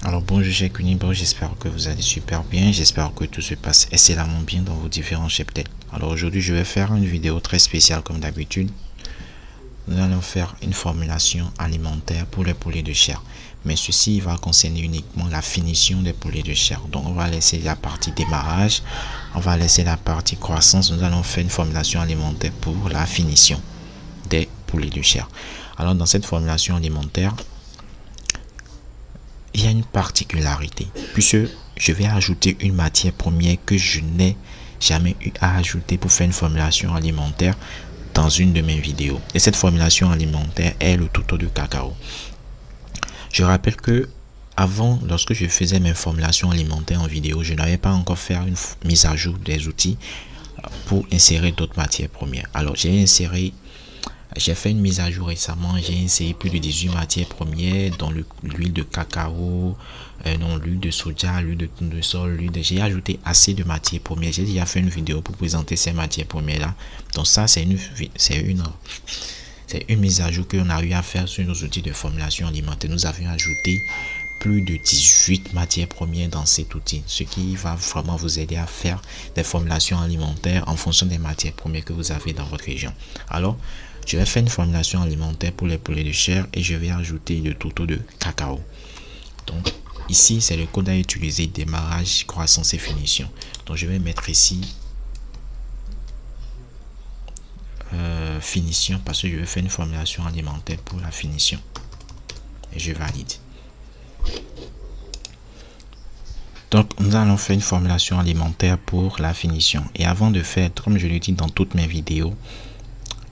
Alors bonjour chers Kunibos, j'espère que vous allez super bien, j'espère que tout se passe excellemment bien dans vos différents cheptels. Alors aujourd'hui je vais faire une vidéo très spéciale comme d'habitude. Nous allons faire une formulation alimentaire pour les poulets de chair. Mais ceci va concerner uniquement la finition des poulets de chair. Donc on va laisser la partie démarrage, on va laisser la partie croissance. Nous allons faire une formulation alimentaire pour la finition des poulets de chair. Alors dans cette formulation alimentaire, il y a une particularité, puisque je vais ajouter une matière première que je n'ai jamais eu à ajouter pour faire une formulation alimentaire dans une de mes vidéos. Et cette formulation alimentaire est le tuto de cacao. Je rappelle que avant, lorsque je faisais mes formulations alimentaires en vidéo, je n'avais pas encore fait une mise à jour des outils pour insérer d'autres matières premières. Alors j'ai fait une mise à jour récemment, j'ai inséré plus de 18 matières premières, dont l'huile de cacao, l'huile de soja, l'huile de tournesol, j'ai ajouté assez de matières premières. J'ai déjà fait une vidéo pour présenter ces matières premières là. Donc ça c'est une mise à jour qu'on a eu à faire sur nos outils de formulation alimentaire. Nous avions ajouté plus de 18 matières premières dans cet outil, ce qui va vraiment vous aider à faire des formulations alimentaires en fonction des matières premières que vous avez dans votre région. Alors, je vais faire une formulation alimentaire pour les poulets de chair et je vais ajouter le tuto de cacao. Donc, ici, c'est le code à utiliser, démarrage, croissance et finition. Donc, je vais mettre ici finition parce que je vais faire une formulation alimentaire pour la finition. Et je valide. Donc, nous allons faire une formulation alimentaire pour la finition. Et avant de faire, comme je le dis dans toutes mes vidéos,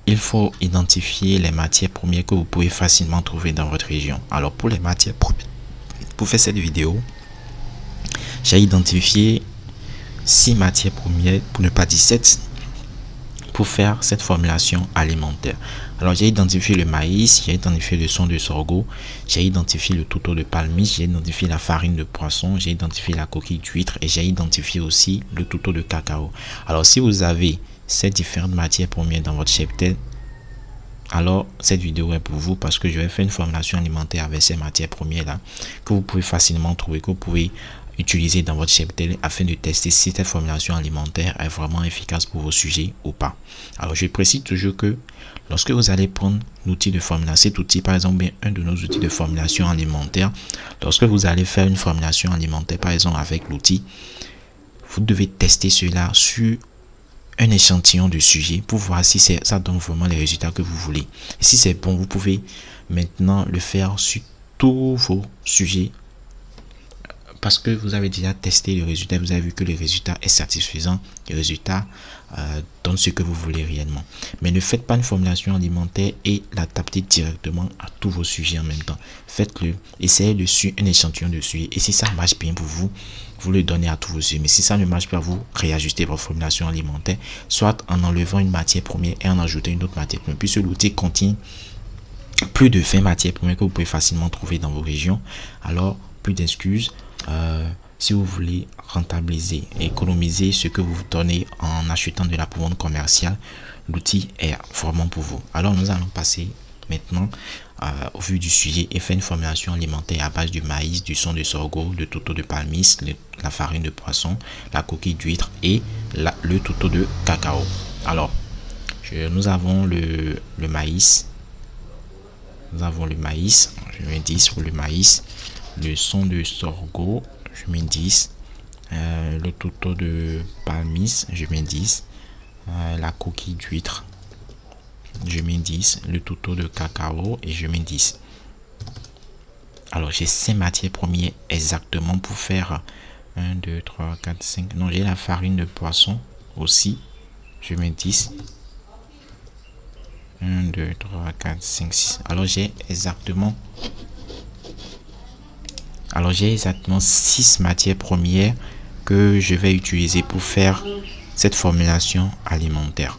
il faut identifier les matières premières que vous pouvez facilement trouver dans votre région. Alors, pour les matières premières, pour faire cette vidéo, j'ai identifié 6 matières premières, pour ne pas dire 7, pour faire cette formulation alimentaire. Alors, j'ai identifié le maïs, j'ai identifié le son de sorgho, j'ai identifié le tuto de palmiste, j'ai identifié la farine de poisson, j'ai identifié la coquille d'huître et j'ai identifié aussi le tuto de cacao. Alors, si vous avez ces différentes matières premières dans votre cheptel, alors cette vidéo est pour vous parce que je vais faire une formulation alimentaire avec ces matières premières là que vous pouvez facilement trouver, que vous pouvez utiliser dans votre cheptel afin de tester si cette formulation alimentaire est vraiment efficace pour vos sujets ou pas. Alors je précise toujours que lorsque vous allez prendre l'outil de formulation, cet outil par exemple un de nos outils de formulation alimentaire, lorsque vous allez faire une formulation alimentaire par exemple avec l'outil, vous devez tester cela sur un échantillon de sujet pour voir si ça donne vraiment les résultats que vous voulez. Et si c'est bon, vous pouvez maintenant le faire sur tous vos sujets parce que vous avez déjà testé le résultat, vous avez vu que le résultat est satisfaisant, le résultat donne ce que vous voulez réellement. Mais ne faites pas une formulation alimentaire et l'adapter directement à tous vos sujets en même temps. Faites-le, essayez de suivre un échantillon de sujet et si ça marche bien pour vous, vous le donnez à tous vos sujets. Mais si ça ne marche pas, vous réajustez votre formulation alimentaire, soit en enlevant une matière première et en ajoutant une autre matière première. Puisque l'outil contient plus de 20 matières premières que vous pouvez facilement trouver dans vos régions, alors plus d'excuses. Si vous voulez rentabiliser et économiser ce que vous donnez en achetant de la vente commerciale, l'outil est vraiment pour vous. Alors nous allons passer maintenant au vu du sujet et faire une formulation alimentaire à base du maïs, du son de sorgho, le tuto de palmiste, la farine de poisson, la coquille d'huître et le tuto de cacao. Alors nous avons le maïs. Nous avons le maïs, je mets 10 pour le maïs, le son de sorgho, je mets 10, le tuto de palmiste, je mets 10, la coquille d'huître, je mets 10, le tuto de cacao et je mets 10. Alors j'ai 5 matières premières exactement pour faire 1, 2, 3, 4, 5. Non, j'ai la farine de poisson aussi, je mets 10. 1, 2, 3, 4, 5, 6. Alors j'ai exactement 6 matières premières que je vais utiliser pour faire cette formulation alimentaire.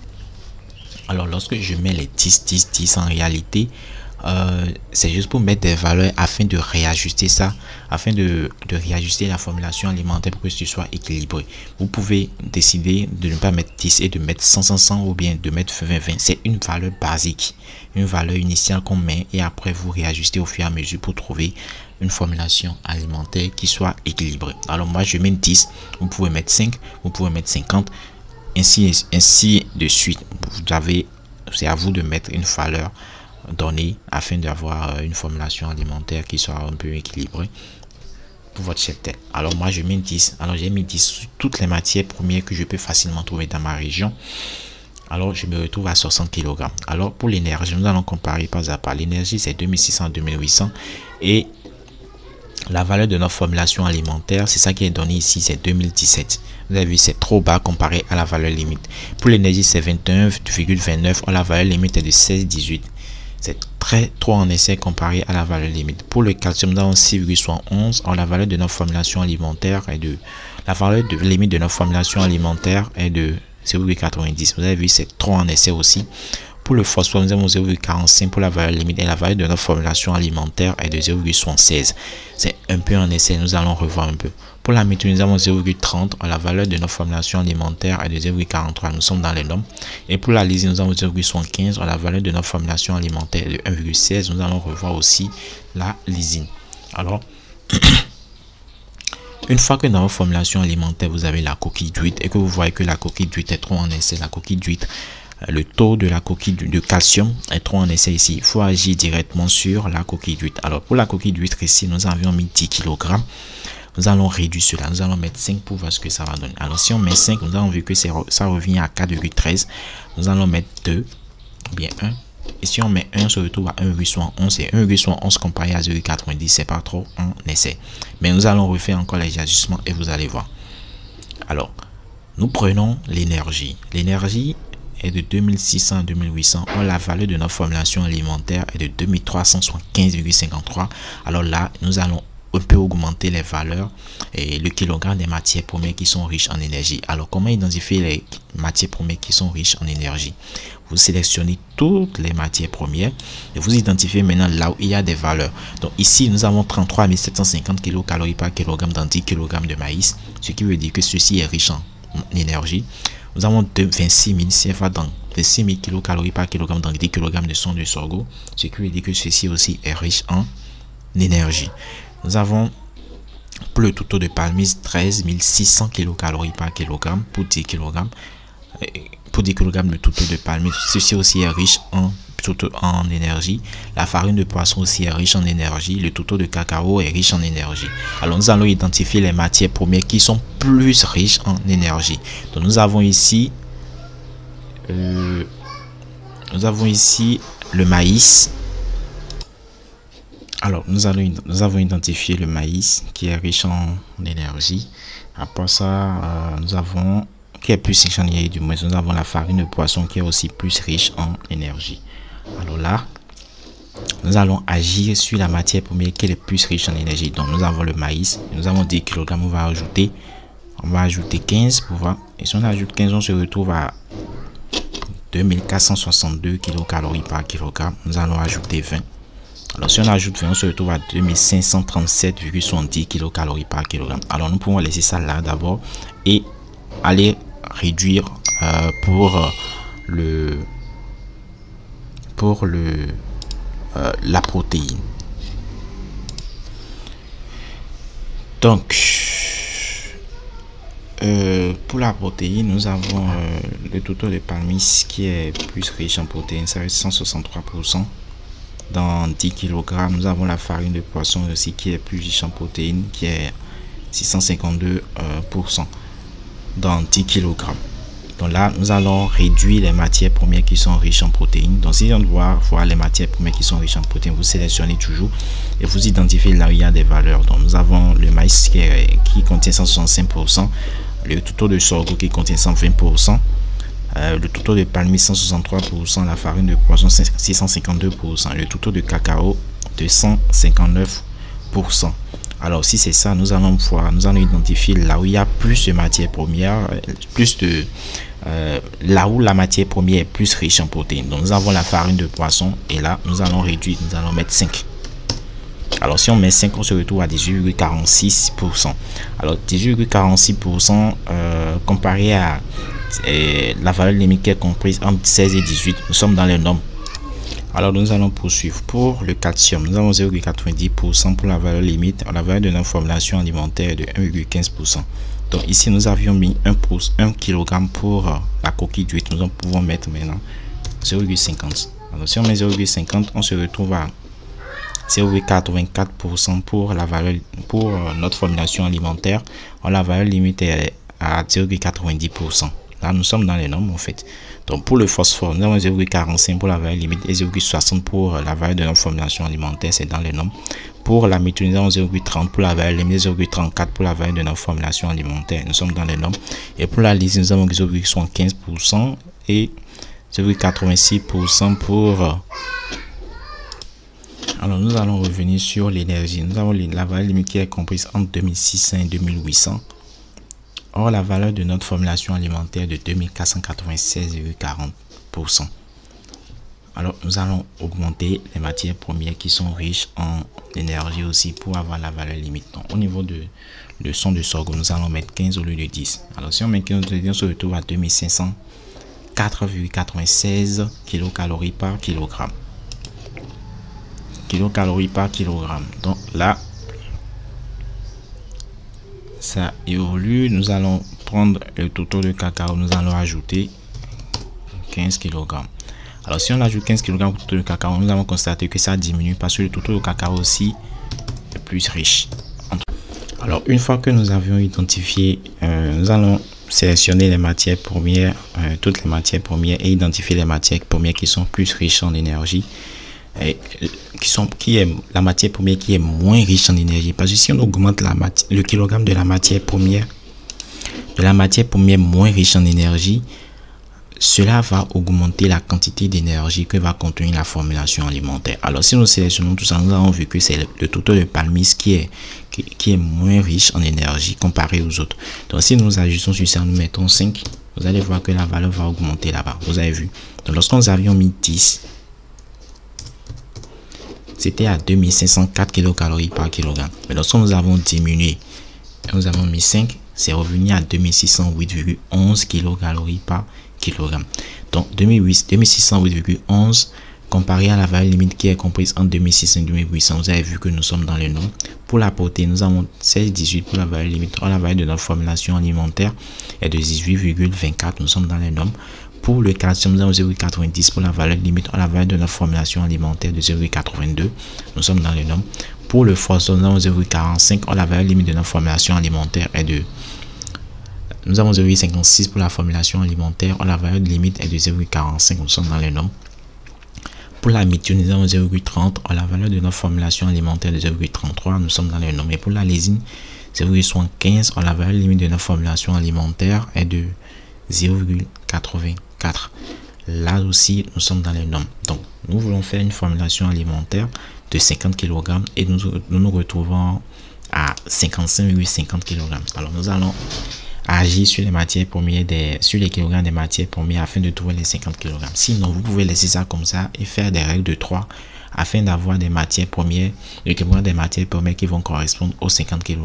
Alors lorsque je mets les 10, 10, 10 en réalité, c'est juste pour mettre des valeurs afin de réajuster ça, afin de réajuster la formulation alimentaire pour que ce soit équilibré. Vous pouvez décider de ne pas mettre 10 et de mettre 100, 100, 100 ou bien de mettre 20, 20. C'est une valeur basique, une valeur initiale qu'on met et après vous réajustez au fur et à mesure pour trouver une formulation alimentaire qui soit équilibrée. Alors moi je mets 10, vous pouvez mettre 5, vous pouvez mettre 50, ainsi de suite. C'est à vous de mettre une valeur donnée afin d'avoir une formulation alimentaire qui soit un peu équilibrée pour votre cheptel. Alors moi je mets 10. Alors j'ai mis 10 sur toutes les matières premières que je peux facilement trouver dans ma région. Alors je me retrouve à 60 kg. Alors pour l'énergie, nous allons comparer pas à pas. L'énergie c'est 2600 à 2800 et la valeur de notre formulation alimentaire, c'est ça qui est donné ici, c'est 2017. Vous avez vu, c'est trop bas comparé à la valeur limite. Pour l'énergie, c'est 21,29. La valeur limite est de 16,18. C'est trop en essai comparé à la valeur limite. Pour le calcium, nous avons 6,71. La valeur de notre formulation alimentaire est de... La valeur de limite de notre formulation alimentaire est de 0,90. Vous avez vu, c'est trop en essai aussi. Pour le phosphore, nous avons 0,45 pour la valeur limite et la valeur de notre formulation alimentaire est de 0,76. C'est un peu en essai, nous allons revoir un peu. Pour la méthode, nous avons 0,30. La valeur de notre formulation alimentaire est de 0,43. Nous sommes dans les normes. Et pour la lysine, nous avons 0,75. La valeur de notre formulation alimentaire est de 1,16. Nous allons revoir aussi la lysine. Alors, une fois que dans votre formulation alimentaire, vous avez la coquille d'huître et que vous voyez que la coquille d'huître est trop en essai, la coquille d'huître, le taux de la coquille de calcium est trop en essai ici. Il faut agir directement sur la coquille d'huître. Alors pour la coquille d'huître ici, nous avions mis 10 kg. Nous allons réduire cela. Nous allons mettre 5 pour voir ce que ça va donner. Alors si on met 5, nous avons vu que ça revient à 4,13. Nous allons mettre 2 ou bien 1. Et si on met 1, on se retrouve à 1,71. Et 1,71 comparé à 0,90, c'est pas trop en essai. Mais nous allons refaire encore les ajustements et vous allez voir. Alors, nous prenons l'énergie. L'énergie est de 2600 à 2800. La valeur de notre formulation alimentaire est de 2375,53. Alors là, nous allons un peu augmenter les valeurs et le kilogramme des matières premières qui sont riches en énergie. Alors, comment identifier les matières premières qui sont riches en énergie? Vous sélectionnez toutes les matières premières et vous identifiez maintenant là où il y a des valeurs. Donc ici, nous avons 33 750 kcal par kilogramme dans 10 kg de maïs, ce qui veut dire que ceci est riche en énergie. Nous avons 26 000 CFA dans 26 000 kcal par kilogramme dans 10 kg de son de sorgho, ce qui veut dire que ceci aussi est riche en énergie. Nous avons pour le taux de palmise 13 600 kcal par kilogramme pour 10 kg. Pour 10 kg de taux de palmise, ceci aussi est riche en énergie. La farine de poisson aussi est riche en énergie. Le taux de cacao est riche en énergie. Alors nous allons identifier les matières premières qui sont plus riches en énergie. Donc nous avons ici le maïs. Alors nous avons identifié le maïs qui est riche en énergie. Après ça, nous avons qui est plus riche en énergie, du moins nous avons la farine de poisson qui est aussi plus riche en énergie. Alors là, nous allons agir sur la matière première qui est plus riche en énergie. Donc nous avons le maïs, nous avons 10 kg, on va ajouter 15 pour voir. Et si on ajoute 15, on se retrouve à 2462 kcal par kilogramme. Nous allons ajouter 20. Alors si on ajoute 20, on se retrouve à 2537,70 kcal par kilogramme. Alors nous pouvons laisser ça là d'abord et aller réduire pour la protéine. Donc pour la protéine, nous avons le taux de palmise qui est plus riche en protéines, ça reste 163% dans 10 kg. Nous avons la farine de poisson aussi qui est plus riche en protéines, qui est 652% dans 10 kg. Donc là, nous allons réduire les matières premières qui sont riches en protéines. Donc si on doit voir les matières premières qui sont riches en protéines, vous sélectionnez toujours et vous identifiez là où il y a des valeurs. Donc nous avons le maïs qui contient 165%, le taux de sorgho qui contient 120%, le taux de palmise 163%, la farine de poisson 652%, le taux de cacao de 159%. Alors si c'est ça, nous allons identifier là où il y a plus de matières premières, là où la matière première est plus riche en protéines. Donc nous avons la farine de poisson et là nous allons réduire, nous allons mettre 5. Alors si on met 5, on se retrouve à 18,46%. Alors 18,46% comparé à la valeur limite qui est comprise entre 16 et 18, nous sommes dans les normes. Alors nous allons poursuivre. Pour le calcium, nous avons 0,90% pour la valeur limite. La valeur de notre formulation alimentaire est de 1,15%. Donc ici nous avions mis 1 kg pour la coquille d'huître. Nous pouvons mettre maintenant 0,50. Alors si on met 0,50, on se retrouve à 0,84% pour la valeur pour notre formulation alimentaire. La valeur limite est à 0,90%. Là nous sommes dans les normes en fait. Donc pour le phosphore, nous avons 0,45 pour la valeur limite et 0,60 pour la valeur de notre formulation alimentaire, c'est dans les normes. Pour la méthionine, nous avons 0,30 pour la valeur limite, 0,34 pour la valeur de notre formulation alimentaire, nous sommes dans les normes. Et pour la lysine, nous avons 0,75% et 0,86% pour... Alors nous allons revenir sur l'énergie. Nous avons la valeur limite qui est comprise entre 2600 et 2800. Or, la valeur de notre formulation alimentaire est de 2496,40%. Alors, nous allons augmenter les matières premières qui sont riches en énergie aussi pour avoir la valeur limite. Donc, au niveau de son de sorgho, nous allons mettre 15 au lieu de 10. Alors, si on met 15 au lieu de 10, on se retrouve à 2504,96 kcal par kilogramme. Kilocalories par kilogramme. Donc là, ça évolue. Nous allons prendre le total de cacao, nous allons ajouter 15 kg. Alors si on ajoute 15 kg au total de cacao, nous allons constater que ça diminue parce que le total de cacao aussi est plus riche. Alors une fois que nous avions identifié, nous allons sélectionner les matières premières, toutes les matières premières, et identifier les matières premières qui sont plus riches en énergie. Qui est la matière première qui est moins riche en énergie, parce que si on augmente le kilogramme de la matière première moins riche en énergie, cela va augmenter la quantité d'énergie que va contenir la formulation alimentaire. Alors si nous sélectionnons tout ça, nous avons vu que c'est le total de palmiste qui est moins riche en énergie comparé aux autres. Donc si nous ajustons sur ça, nous mettons 5, vous allez voir que la valeur va augmenter là-bas. Vous avez vu. Donc lorsque nous avions mis 10, c'était à 2504 kcal par kilogramme. Mais lorsque nous avons diminué, nous avons mis 5, c'est revenu à 2608,11 kcal par kilogramme. Donc 2608,11 comparé à la valeur limite qui est comprise entre 2600 et 2800. Vous avez vu que nous sommes dans les normes. Pour la protéine, nous avons 16,18 pour la valeur limite. Or, la valeur de notre formulation alimentaire est de 18,24. Nous sommes dans les normes. Pour le calcium, nous avons 0,90 pour la valeur limite. La valeur de la formulation alimentaire de 0,82. Nous sommes dans les normes. Pour le phosphore, nous avons 0,45. La valeur limite de notre formulation alimentaire est de... Nous avons 0,56 pour la formulation alimentaire. La valeur limite est de 0,45. Nous sommes dans les normes. Pour la méthionine, nous avons 0,30. La valeur de notre formulation alimentaire est de 0,33. Nous sommes dans les normes. Et pour la lysine, 0,75. La valeur limite de notre formulation alimentaire est de 0,84. Là aussi, nous sommes dans les normes. Donc, nous voulons faire une formulation alimentaire de 50 kg et nous retrouvons à 55,50 kg. Alors, nous allons agir sur les matières premières, sur les kilogrammes des matières premières afin de trouver les 50 kg. Sinon, vous pouvez laisser ça comme ça et faire des règles de 3 afin d'avoir des matières premières, le kilogramme des matières premières qui vont correspondre aux 50 kg.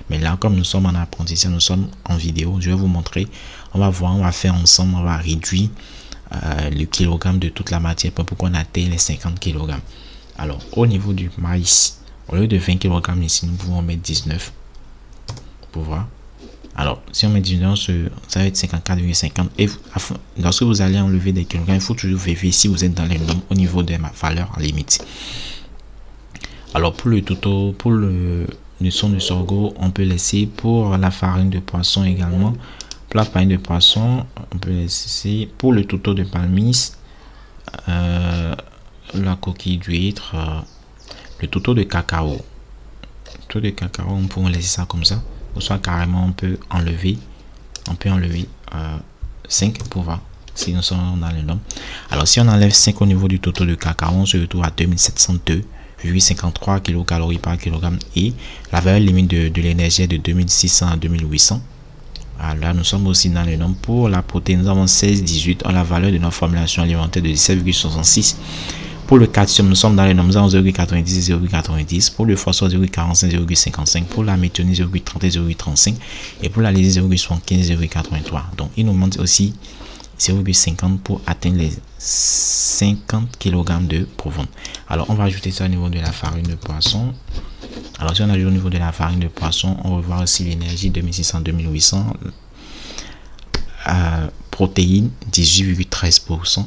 Mais là, comme nous sommes en apprentissage, nous sommes en vidéo, je vais vous montrer. On va voir, on va faire ensemble, on va réduire le kilogramme de toute la matière pour qu'on atteigne les 50 kg. Alors, au niveau du maïs, au lieu de 20 kg ici, nous pouvons mettre 19 pour voir. Alors, si on met 19, ça va être 54,50. Et lorsque vous allez enlever des kilogrammes, il faut toujours vérifier si vous êtes dans les normes au niveau des valeurs limites. Alors, pour le total, pour le son de sorgho, on peut laisser. Pour la farine de poisson également. Pour la farine de poisson, on peut laisser. Pour le total de palmis, la coquille d'huître, le total de cacao. Le total de cacao, on peut laisser ça comme ça. Ou soit carrément on peut enlever 5 pour voir si nous sommes dans les normes. Alors si on enlève 5 au niveau du total de cacao, on se retrouve à 2702,53 kcal par kilogramme et la valeur limite de l'énergie est de 2600 à 2800. Alors là nous sommes aussi dans les normes. Pour la protéine, nous avons 16,18. La valeur de notre formulation alimentaire de 17,66. Pour le calcium, nous sommes dans les normes, nous avons 0,90 et 0,90. Pour le phosphore, 0,45 et 0,55. Pour la méthionine, 0,30 et 0,35. Et pour la lysine, 0,75 et 0,83. Donc, il nous manque aussi 0,50 pour atteindre les 50 kg de provende. Alors, on va ajouter ça au niveau de la farine de poisson. Alors, si on ajoute au niveau de la farine de poisson, on va voir aussi l'énergie 2600-2800. Protéines 18,13%.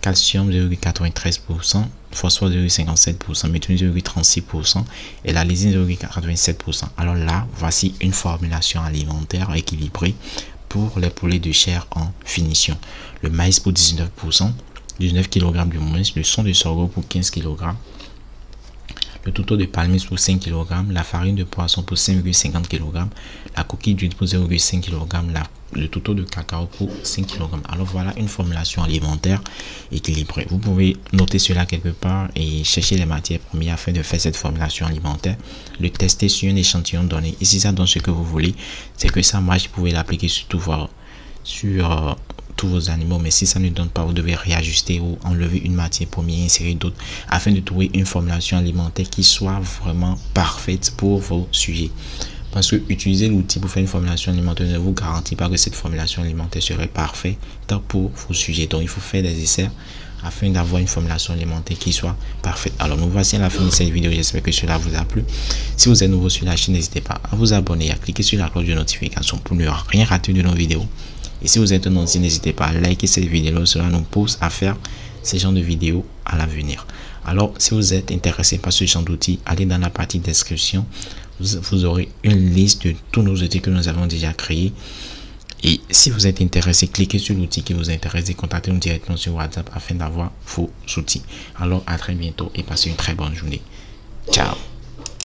Calcium 0,93%, phosphore 0,57%, méthionine 0,36% et la lysine 0,87%. Alors là, voici une formulation alimentaire équilibrée pour les poulets de chair en finition. Le maïs pour 19%, 19 kg de moins, le son de sorgho pour 15 kg, le touto de palmis pour 5 kg, la farine de poisson pour 5,50 kg, la coquille d'huile pour 0,5 kg, le touto de cacao pour 5 kg. Alors voilà une formulation alimentaire équilibrée. Vous pouvez noter cela quelque part et chercher les matières premières afin de faire cette formulation alimentaire, le tester sur un échantillon donné. Et si ça donne ce que vous voulez, c'est que ça marche, vous pouvez l'appliquer sur tous vos animaux. Mais si ça ne donne pas, vous devez réajuster ou enlever une matière première, insérer d'autres afin de trouver une formulation alimentaire qui soit vraiment parfaite pour vos sujets. Parce que utiliser l'outil pour faire une formulation alimentaire ne vous garantit pas que cette formulation alimentaire serait parfaite pour vos sujets. Donc il faut faire des essais afin d'avoir une formulation alimentaire qui soit parfaite. Alors nous voici à la fin de cette vidéo. J'espère que cela vous a plu. Si vous êtes nouveau sur la chaîne, n'hésitez pas à vous abonner et à cliquer sur la cloche de notification pour ne rien rater de nos vidéos. Et si vous êtes un ancien, n'hésitez pas à liker cette vidéo. Cela nous pousse à faire ce genre de vidéos à l'avenir. Alors si vous êtes intéressé par ce genre d'outils, allez dans la partie description. Vous aurez une liste de tous nos outils que nous avons déjà créés. Et si vous êtes intéressé, cliquez sur l'outil qui vous intéresse et contactez-nous directement sur WhatsApp afin d'avoir vos outils. Alors à très bientôt et passez une très bonne journée. Ciao.